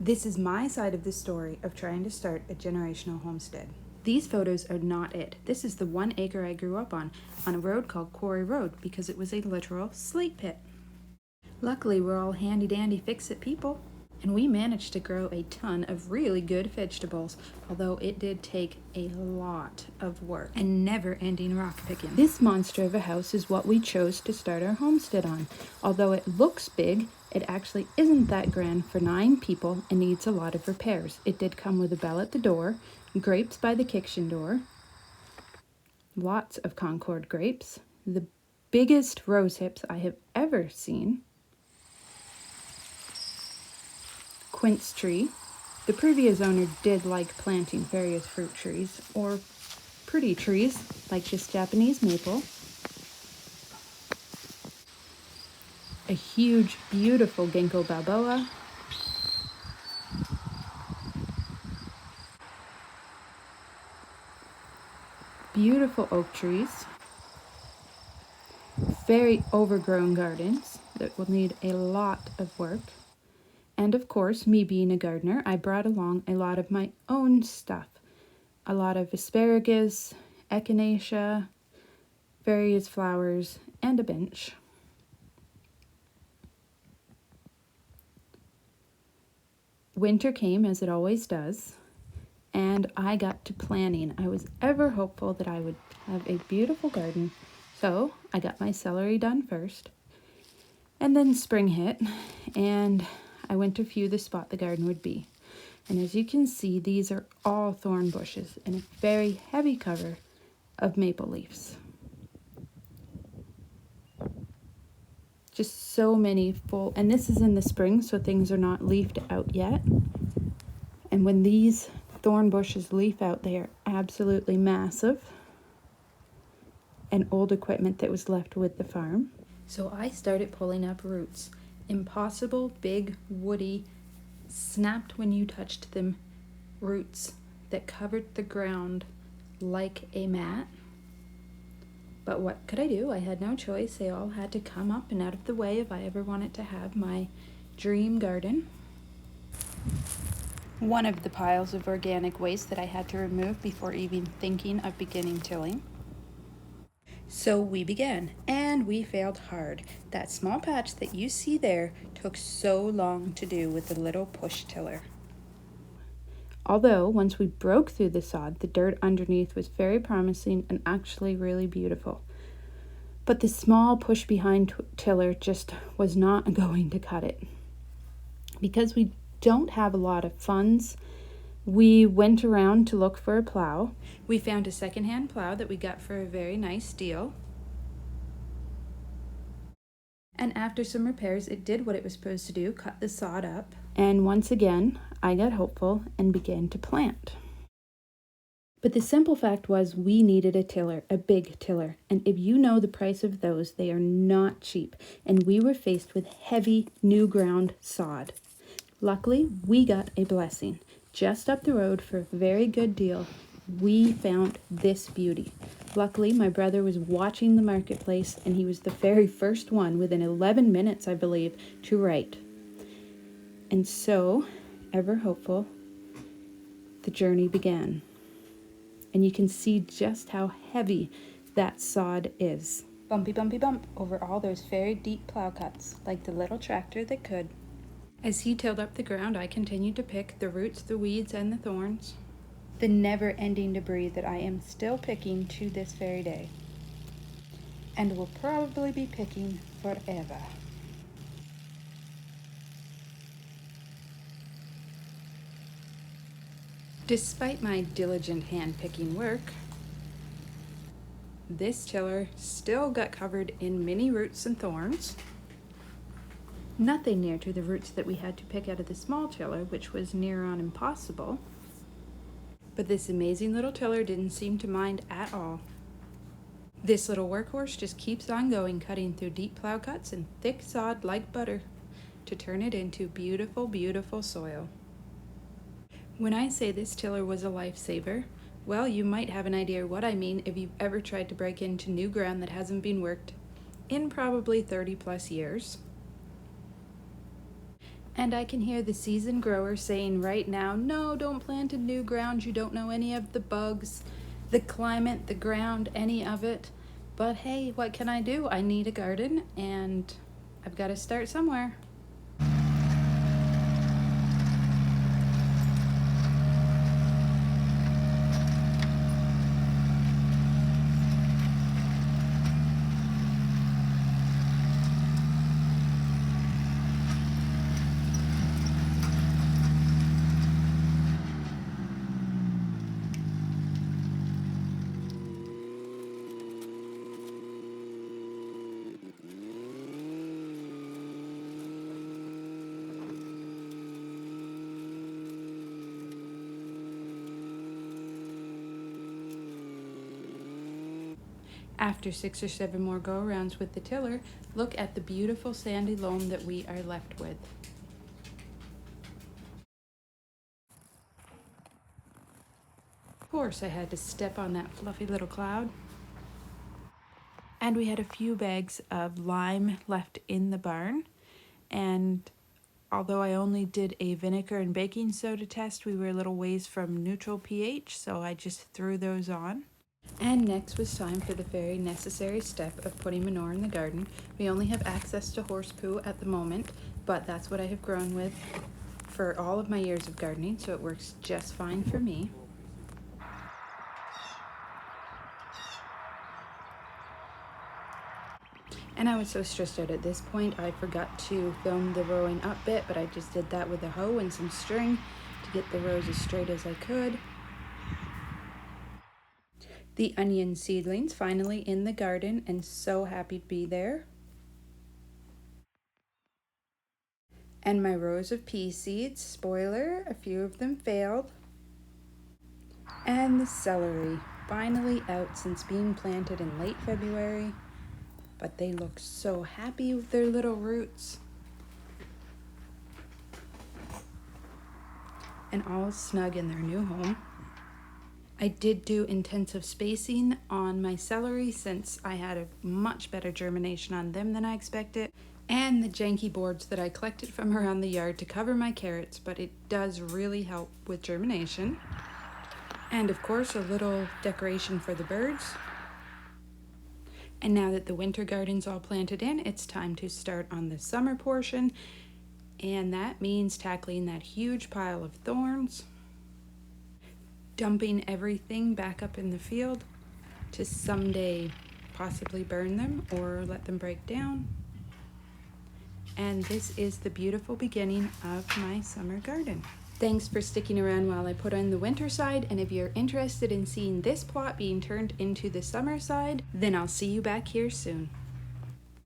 This is my side of the story of trying to start a generational homestead. These photos are not it. This is the 1 acre I grew up on a road called Quarry Road, because it was a literal slate pit. Luckily, we're all handy-dandy fix-it people, and we managed to grow a ton of really good vegetables, although it did take a lot of work and never-ending rock picking. This monster of a house is what we chose to start our homestead on. Although it looks big, it actually isn't that grand for 9 people and needs a lot of repairs. It did come with a bell at the door, grapes by the kitchen door, lots of Concord grapes, the biggest rose hips I have ever seen, quince tree. The previous owner did like planting various fruit trees or pretty trees like this Japanese maple, a huge beautiful ginkgo biloba, beautiful oak trees, very overgrown gardens that will need a lot of work. And of course, me being a gardener, I brought along a lot of my own stuff. A lot of asparagus, echinacea, various flowers, and a bench. Winter came, as it always does, and I got to planning. I was ever hopeful that I would have a beautiful garden, so I got my celery done first. And then spring hit, and I went to view the spot the garden would be. And as you can see, these are all thorn bushes and a very heavy cover of maple leaves. Just so many full, and this is in the spring, so things are not leafed out yet. And when these thorn bushes leaf out, they are absolutely massive. And old equipment that was left with the farm. So I started pulling up roots. Impossible, big, woody, snapped when you touched them roots that covered the ground like a mat. But what could I do? I had no choice. They all had to come up and out of the way if I ever wanted to have my dream garden. One of the piles of organic waste that I had to remove before even thinking of beginning tilling. So we began, and we failed hard. That small patch that you see there took so long to do with the little push tiller. Although, once we broke through the sod, the dirt underneath was very promising and actually really beautiful. But the small push behind tiller just was not going to cut it. Because we don't have a lot of funds, we went around to look for a plow. We found a secondhand plow that we got for a very nice deal. And after some repairs, it did what it was supposed to do, cut the sod up. And once again, I got hopeful and began to plant. But the simple fact was we needed a tiller, a big tiller. And if you know the price of those, they are not cheap. And we were faced with heavy new ground sod. Luckily, we got a blessing. Just up the road for a very good deal, we found this beauty. Luckily, my brother was watching the marketplace, and he was the very first one, within 11 minutes, I believe, to write. And so, ever hopeful, the journey began. And you can see just how heavy that sod is. Bumpy, bumpy, bump over all those very deep plow cuts, like the little tractor that could. As he tilled up the ground, I continued to pick the roots, the weeds, and the thorns. The never-ending debris that I am still picking to this very day. And will probably be picking forever. Despite my diligent hand-picking work, this tiller still got covered in many roots and thorns. Nothing near to the roots that we had to pick out of the small tiller, which was near on impossible. But this amazing little tiller didn't seem to mind at all. This little workhorse just keeps on going, cutting through deep plow cuts and thick sod like butter to turn it into beautiful, beautiful soil. When I say this tiller was a lifesaver, well, you might have an idea what I mean if you've ever tried to break into new ground that hasn't been worked in probably 30 plus years. And I can hear the seasoned grower saying right now, no, don't plant in new ground. You don't know any of the bugs, the climate, the ground, any of it. But hey, what can I do? I need a garden and I've got to start somewhere. After 6 or 7 more go-arounds with the tiller, look at the beautiful sandy loam that we are left with. Of course, I had to step on that fluffy little cloud. And we had a few bags of lime left in the barn. And although I only did a vinegar and baking soda test, we were a little ways from neutral pH, so I just threw those on. And next was time for the very necessary step of putting manure in the garden. We only have access to horse poo at the moment, but that's what I have grown with for all of my years of gardening, so it works just fine for me. And I was so stressed out at this point, I forgot to film the rowing up bit, but I just did that with a hoe and some string to get the rows as straight as I could. The onion seedlings finally in the garden and so happy to be there. And my rows of pea seeds, spoiler, a few of them failed. And the celery, finally out since being planted in late February. But they look so happy with their little roots. And all snug in their new home. I did do intensive spacing on my celery since I had a much better germination on them than I expected. And the janky boards that I collected from around the yard to cover my carrots, but it does really help with germination. And of course, a little decoration for the birds. And now that the winter garden's all planted in, it's time to start on the summer portion. And that means tackling that huge pile of thorns, dumping everything back up in the field to someday possibly burn them or let them break down. And this is the beautiful beginning of my summer garden. Thanks for sticking around while I put on the winter side, and if you're interested in seeing this plot being turned into the summer side, then I'll see you back here soon.